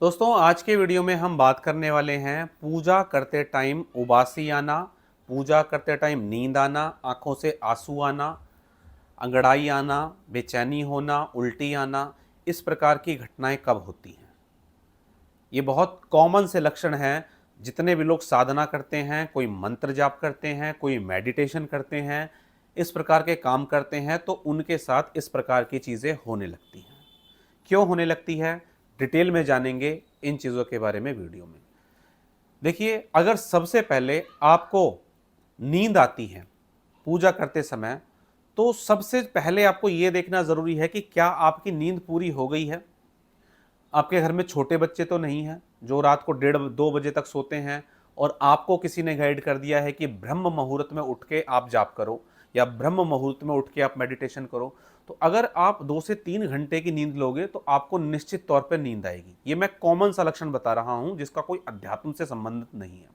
दोस्तों आज के वीडियो में हम बात करने वाले हैं पूजा करते टाइम उबासी आना, पूजा करते टाइम नींद आना, आंखों से आंसू आना, अंगड़ाई आना, बेचैनी होना, उल्टी आना, इस प्रकार की घटनाएं कब होती हैं। ये बहुत कॉमन से लक्षण हैं। जितने भी लोग साधना करते हैं, कोई मंत्र जाप करते हैं, कोई मेडिटेशन करते हैं, इस प्रकार के काम करते हैं, तो उनके साथ इस प्रकार की चीज़ें होने लगती हैं। क्यों होने लगती है, डिटेल में जानेंगे इन चीज़ों के बारे में वीडियो में। देखिए, अगर सबसे पहले आपको नींद आती है पूजा करते समय, तो सबसे पहले आपको यह देखना ज़रूरी है कि क्या आपकी नींद पूरी हो गई है। आपके घर में छोटे बच्चे तो नहीं हैं जो रात को 1:30-2 बजे तक सोते हैं और आपको किसी ने गाइड कर दिया है कि ब्रह्म मुहूर्त में उठ के आप जाप करो या ब्रह्म मुहूर्त में उठ के आप मेडिटेशन करो। तो अगर आप 2 से 3 घंटे की नींद लोगे तो आपको निश्चित तौर पर नींद आएगी। ये मैं कॉमन सा लक्षण बता रहा हूं जिसका कोई अध्यात्म से संबंधित नहीं है।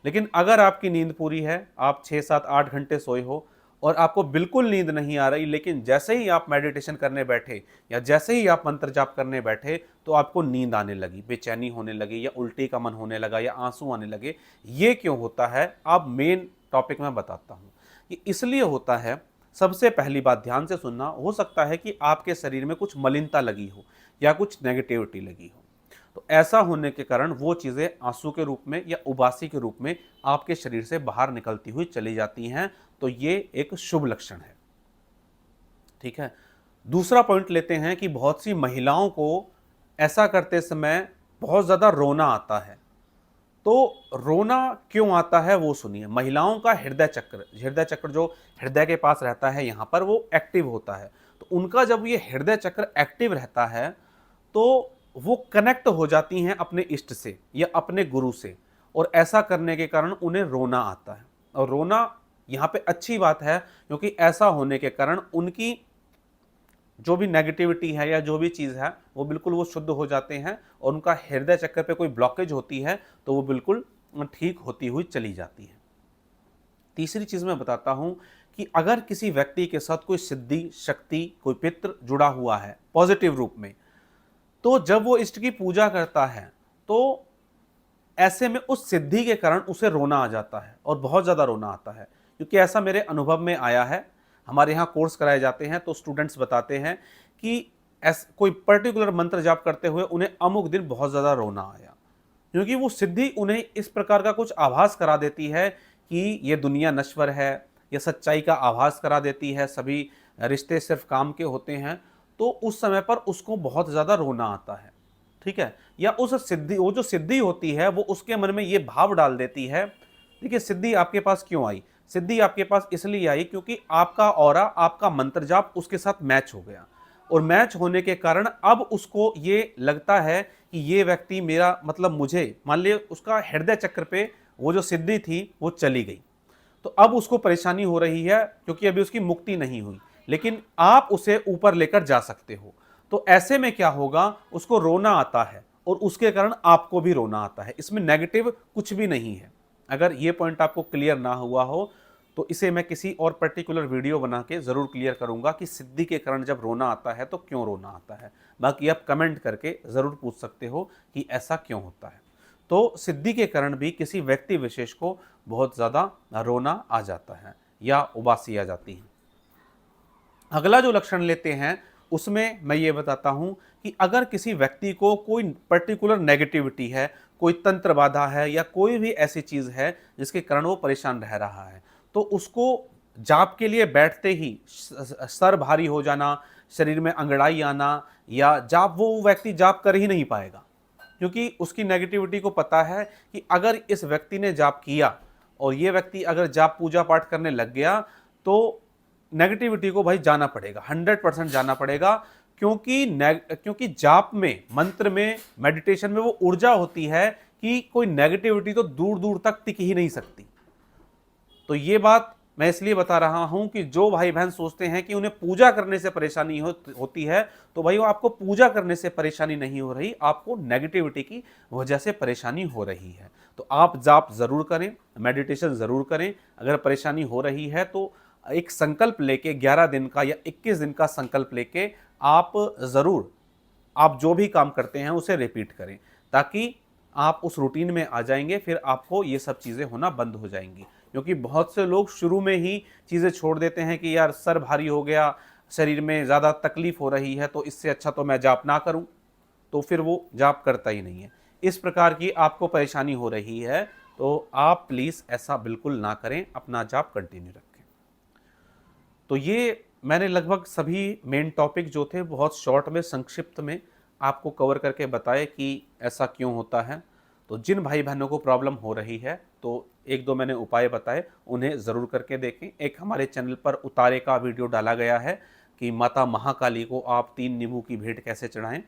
लेकिन अगर आपकी नींद पूरी है, आप 6-7-8 घंटे सोए हो और आपको बिल्कुल नींद नहीं आ रही, लेकिन जैसे ही आप मेडिटेशन करने बैठे या जैसे ही आप मंत्र जाप करने बैठे तो आपको नींद आने लगी, बेचैनी होने लगी या उल्टी का मन होने लगा या आंसू आने लगे, ये क्यों होता है, अब मेन टॉपिक में बताता हूँ। ये इसलिए होता है, सबसे पहली बात ध्यान से सुनना, हो सकता है कि आपके शरीर में कुछ मलिनता लगी हो या कुछ नेगेटिविटी लगी हो। तो ऐसा होने के कारण वो चीज़ें आंसू के रूप में या उबासी के रूप में आपके शरीर से बाहर निकलती हुई चली जाती हैं। तो ये एक शुभ लक्षण है। ठीक है। दूसरा पॉइंट लेते हैं कि बहुत सी महिलाओं को ऐसा करते समय बहुत ज़्यादा रोना आता है। तो रोना क्यों आता है वो सुनिए। महिलाओं का हृदय चक्र जो हृदय के पास रहता है, यहाँ पर वो एक्टिव होता है। तो उनका जब ये हृदय चक्र एक्टिव रहता है तो वो कनेक्ट हो जाती हैं अपने इष्ट से या अपने गुरु से, और ऐसा करने के कारण उन्हें रोना आता है। और रोना यहाँ पे अच्छी बात है, क्योंकि ऐसा होने के कारण उनकी जो भी नेगेटिविटी है या जो भी चीज़ है वो बिल्कुल वो शुद्ध हो जाते हैं और उनका हृदय चक्र पे कोई ब्लॉकेज होती है तो वो बिल्कुल ठीक होती हुई चली जाती है। तीसरी चीज़ मैं बताता हूँ कि अगर किसी व्यक्ति के साथ कोई सिद्धि, शक्ति, कोई पितृ जुड़ा हुआ है पॉजिटिव रूप में, तो जब वो इष्ट की पूजा करता है तो ऐसे में उस सिद्धि के कारण उसे रोना आ जाता है और बहुत ज़्यादा रोना आता है। क्योंकि ऐसा मेरे अनुभव में आया है। हमारे यहाँ कोर्स कराए जाते हैं तो स्टूडेंट्स बताते हैं कि कोई पर्टिकुलर मंत्र जाप करते हुए उन्हें अमुक दिन बहुत ज़्यादा रोना आया, क्योंकि वो सिद्धि उन्हें इस प्रकार का कुछ आभास करा देती है कि ये दुनिया नश्वर है, या सच्चाई का आभास करा देती है, सभी रिश्ते सिर्फ काम के होते हैं। तो उस समय पर उसको बहुत ज़्यादा रोना आता है। ठीक है। या उस सिद्धि, वो जो सिद्धि होती है वो उसके मन में ये भाव डाल देती है। देखिए, सिद्धि आपके पास क्यों आई? सिद्धि आपके पास इसलिए आई क्योंकि आपका ऑरा, आपका मंत्र जाप उसके साथ मैच हो गया, और मैच होने के कारण अब उसको ये लगता है कि ये व्यक्ति मेरा, मतलब मुझे, मान लिया उसका हृदय चक्र पे वो जो सिद्धि थी वो चली गई, तो अब उसको परेशानी हो रही है क्योंकि अभी उसकी मुक्ति नहीं हुई, लेकिन आप उसे ऊपर लेकर जा सकते हो। तो ऐसे में क्या होगा, उसको रोना आता है और उसके कारण आपको भी रोना आता है। इसमें नेगेटिव कुछ भी नहीं है। अगर ये पॉइंट आपको क्लियर ना हुआ हो तो इसे मैं किसी और पर्टिकुलर वीडियो बना के ज़रूर क्लियर करूंगा कि सिद्धि के कारण जब रोना आता है तो क्यों रोना आता है। बाकी आप कमेंट करके ज़रूर पूछ सकते हो कि ऐसा क्यों होता है। तो सिद्धि के कारण भी किसी व्यक्ति विशेष को बहुत ज़्यादा रोना आ जाता है या उबासी आ जाती है। अगला जो लक्षण लेते हैं उसमें मैं ये बताता हूं कि अगर किसी व्यक्ति को कोई पर्टिकुलर नेगेटिविटी है, कोई तंत्र बाधा है या कोई भी ऐसी चीज़ है जिसके कारण वो परेशान रह रहा है, तो उसको जाप के लिए बैठते ही सर भारी हो जाना, शरीर में अंगड़ाई आना, या जाप, वो व्यक्ति जाप कर ही नहीं पाएगा, क्योंकि उसकी नेगेटिविटी को पता है कि अगर इस व्यक्ति ने जाप किया और ये व्यक्ति अगर जाप पूजा पाठ करने लग गया तो नेगेटिविटी को भाई जाना पड़ेगा, 100% जाना पड़ेगा। क्योंकि जाप में, मंत्र में, मेडिटेशन में वो ऊर्जा होती है कि कोई नेगेटिविटी तो दूर दूर तक टिक ही नहीं सकती। तो ये बात मैं इसलिए बता रहा हूं कि जो भाई बहन सोचते हैं कि उन्हें पूजा करने से परेशानी होती है, तो भाई वो आपको पूजा करने से परेशानी नहीं हो रही, आपको नेगेटिविटी की वजह से परेशानी हो रही है। तो आप जाप जरूर करें, मेडिटेशन जरूर करें। अगर परेशानी हो रही है तो एक संकल्प लेके 11 दिन का या 21 दिन का संकल्प लेके आप जरूर आप जो भी काम करते हैं उसे रिपीट करें, ताकि आप उस रूटीन में आ जाएंगे, फिर आपको ये सब चीज़ें होना बंद हो जाएंगी। क्योंकि बहुत से लोग शुरू में ही चीज़ें छोड़ देते हैं कि यार सर भारी हो गया, शरीर में ज़्यादा तकलीफ हो रही है, तो इससे अच्छा तो मैं जाप ना करूं, तो फिर वो जाप करता ही नहीं है। इस प्रकार की आपको परेशानी हो रही है तो आप प्लीज़ ऐसा बिल्कुल ना करें, अपना जाप कंटिन्यू रखें। तो ये मैंने लगभग सभी मेन टॉपिक जो थे बहुत शॉर्ट में, संक्षिप्त में आपको कवर करके बताए कि ऐसा क्यों होता है। तो जिन भाई बहनों को प्रॉब्लम हो रही है तो एक दो मैंने उपाय बताए, उन्हें ज़रूर करके देखें। एक हमारे चैनल पर उतारे का वीडियो डाला गया है कि माता महाकाली को आप 3 नींबू की भेंट कैसे चढ़ाएं,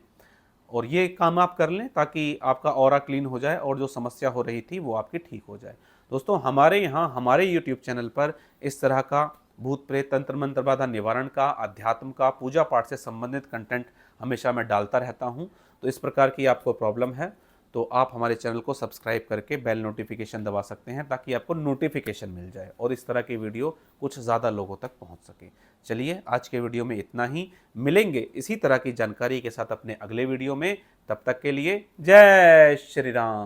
और ये काम आप कर लें ताकि आपका ऑरा क्लीन हो जाए और जो समस्या हो रही थी वो आपकी ठीक हो जाए। दोस्तों, हमारे यहाँ हमारे यूट्यूब चैनल पर इस तरह का भूत प्रेत, तंत्र मंत्र बाधा निवारण का, अध्यात्म का, पूजा पाठ से संबंधित कंटेंट हमेशा मैं डालता रहता हूँ। तो इस प्रकार की आपको प्रॉब्लम है तो आप हमारे चैनल को सब्सक्राइब करके बेल नोटिफिकेशन दबा सकते हैं, ताकि आपको नोटिफिकेशन मिल जाए और इस तरह की वीडियो कुछ ज़्यादा लोगों तक पहुँच सके। चलिए, आज के वीडियो में इतना ही। मिलेंगे इसी तरह की जानकारी के साथ अपने अगले वीडियो में। तब तक के लिए जय श्री राम।